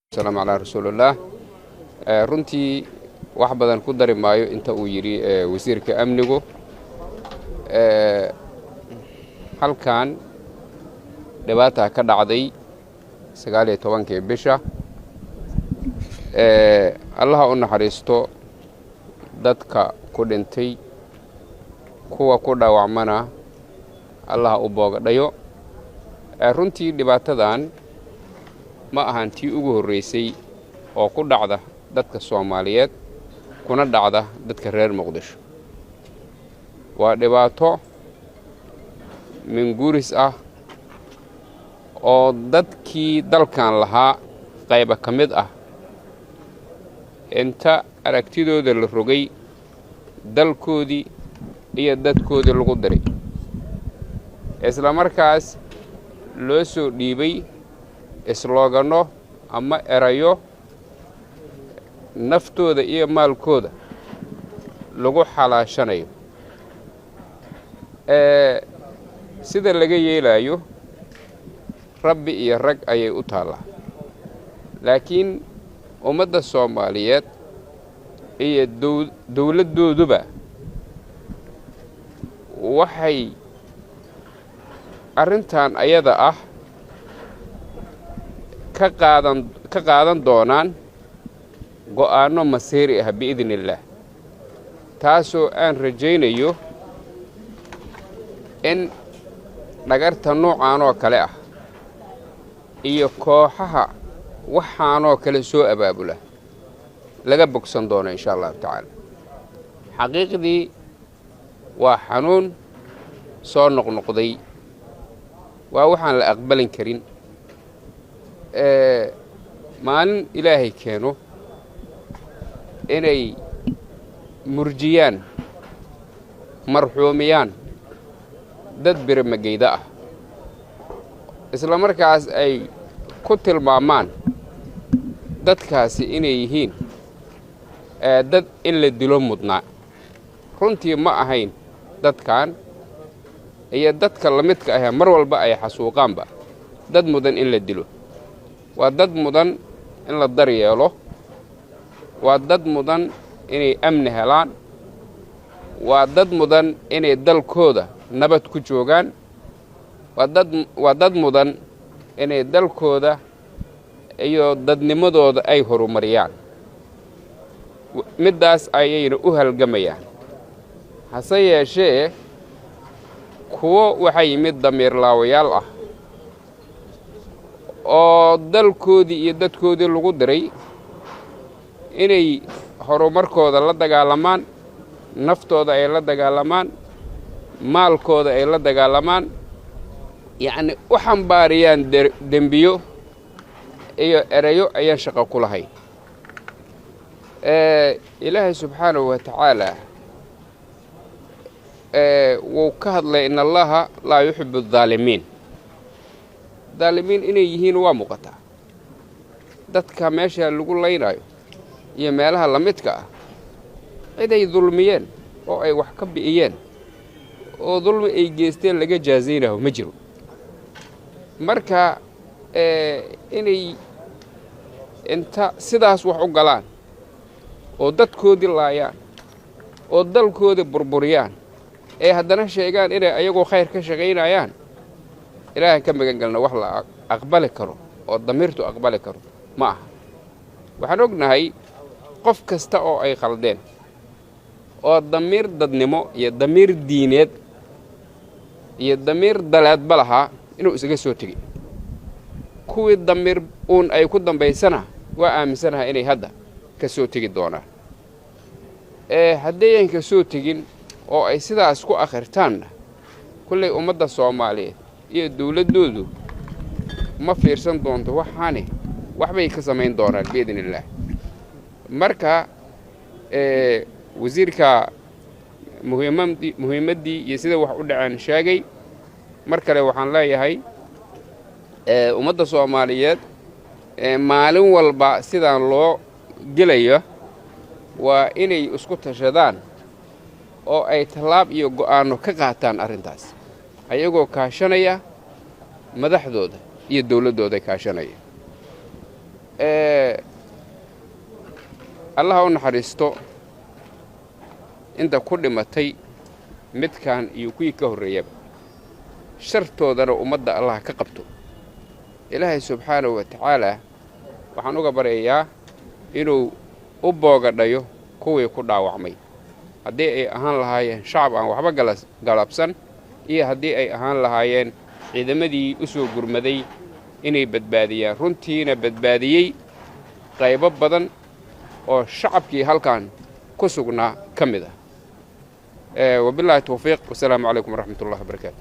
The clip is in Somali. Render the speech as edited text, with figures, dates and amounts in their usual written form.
السلام على رسول الله. runtii wax badan ku dari maayo inta uu yiri wasiirka amnigu halkan dhibaata ka dhacday 19 bisha Allah u naxariisto dadka ku dhintay kuwa ku dhaawacmana Allah u boogadhayo. runtii dhibaatadan ma ahan tii ugu horeysay oo ku dhacda dadka Soomaaliyeed kuna dhacda dadka reer Muqdisho. waa dhibaato min guuris ah oo dadkii dalkan lahaa qayb ka mid ah inta aragtidooda la rogay dalkoodii iyo dadkoodii lagu diray isla markaas loo soo dhiibay islogano ama erayo naftooda iyo maalkooda lagu xalaashanayo sida laga yeelayo rabbi iyo rag ayay u taalaa. laakiin ummadda Soomaaliyeed iyo dawladooduba waxay arrintan ayada ah ka qaadan doonaan go'aano masiiri ah biidhnillah, taasoo aan rajaynayo in dhagarta noocan oo kale ah iyo kooxaha waxaanoo kale soo abaabula laga bogsan doono insha Allah ta'ala. xaqiiqdii waa xanuun soo noqnoqday, waa waxaan la aqbalin karin. maalin ilaahay keeno inay murjiyaan marxuumiyaan dad birmageyda ah isla markaas ay ku tilmaamaan dadkaasi inay yihiin dad in la dilo mudnaa. runtii ma ahayn dadkan iyo dadka la midka ah mar walba ay xasuuqaanba dad mudan in la dilo. waa dad mudan in la daryeelo, waa dad mudan inay amni helaan, waa dad mudan inay dalkooda nabad ku joogaan, waa dad mudan inay dalkooda iyo dadnimadooda ay horumariyaan. middaas ayayna u halgamayaan. hase yeeshee kuwo waxay yimid damiir laawayaal ah oo dalkoodii iyo dadkoodii lagu diray inay horumarkooda la dagaalamaan, naftooda ay la dagaalamaan, maalkooda ay la dagaalamaan, yacni u xambaariyaan dembiyo iyo erayo ayaan shaqo ku lahayn. ilaahay subxaanahu wa tacaala wuu ka hadlay in allaha laa yuxibbu adaalimiin. daalimiin inay yihiin waa muuqataa. dadka meesha lagu laynayo iyo meelaha la midka ah ciday dulmiyeen oo ay wax ka bi'iyeen oo dulmi ay geysteen laga jaazaynayo ma jiro. marka inay inta sidaas wax u galaan oo dadkoodii laayaan oo dalkoodii burburiyaan ee haddana sheegaan inay ayagoo khayr ka shaqaynayaan, ilaahay ka magan galna wax la aqbali karo oo damiirtu aqbali karo ma aha. waxaan ognahay qof kasta oo ay khaldeen oo damiir dadnimo iyo damiir diineed iyo damiir dalaadba lahaa inuu isaga soo tegay. kuwii damiir uun ay ku dambaysana waa aaminsanahay inay hadda ka soo tegi doonaan. haddayan ka soo tegin oo ay sidaas ku akhirtaanna kullay ummadda Soomaaliyeed iyo dawladoodu ma fiirsan doonto waxaani waxbay ka samayn doonaan biidhnillah. marka wasiirka muhiimaddii iyo sida wax u dhaceen sheegay. mar kale waxaan leeyahay ummadda Soomaaliyeed maalin walba sidaan loo gelayo waa inay isku tashadaan oo ay talaab iyo go'aano ka qaataan arrintaas ayagoo kaashanaya madaxdooda iyo dawladooda kaashanaya. allaha u naxariisto inta ku dhimatay midkaan iyo kuwii ka horreeyaba shartoodana ummadda allaha ka qabto ilaahay subxaanahu wa tacaalaa waxaan uga baryayaa inuu u boogadhayo kuwii ku dhaawacmay haddii ay ahaan lahaayeen shacab aan waxba galabsan iyo haddii ay ahaan lahaayeen ciidamadii u soo gurmaday inay badbaadiyaan runtiina badbaadiyey qaybo badan oo shacabkii halkan ku sugnaa ka mid ah wabilaahi tawfiiq wasalaamu calaykum waraxmatullahi wabarakaatu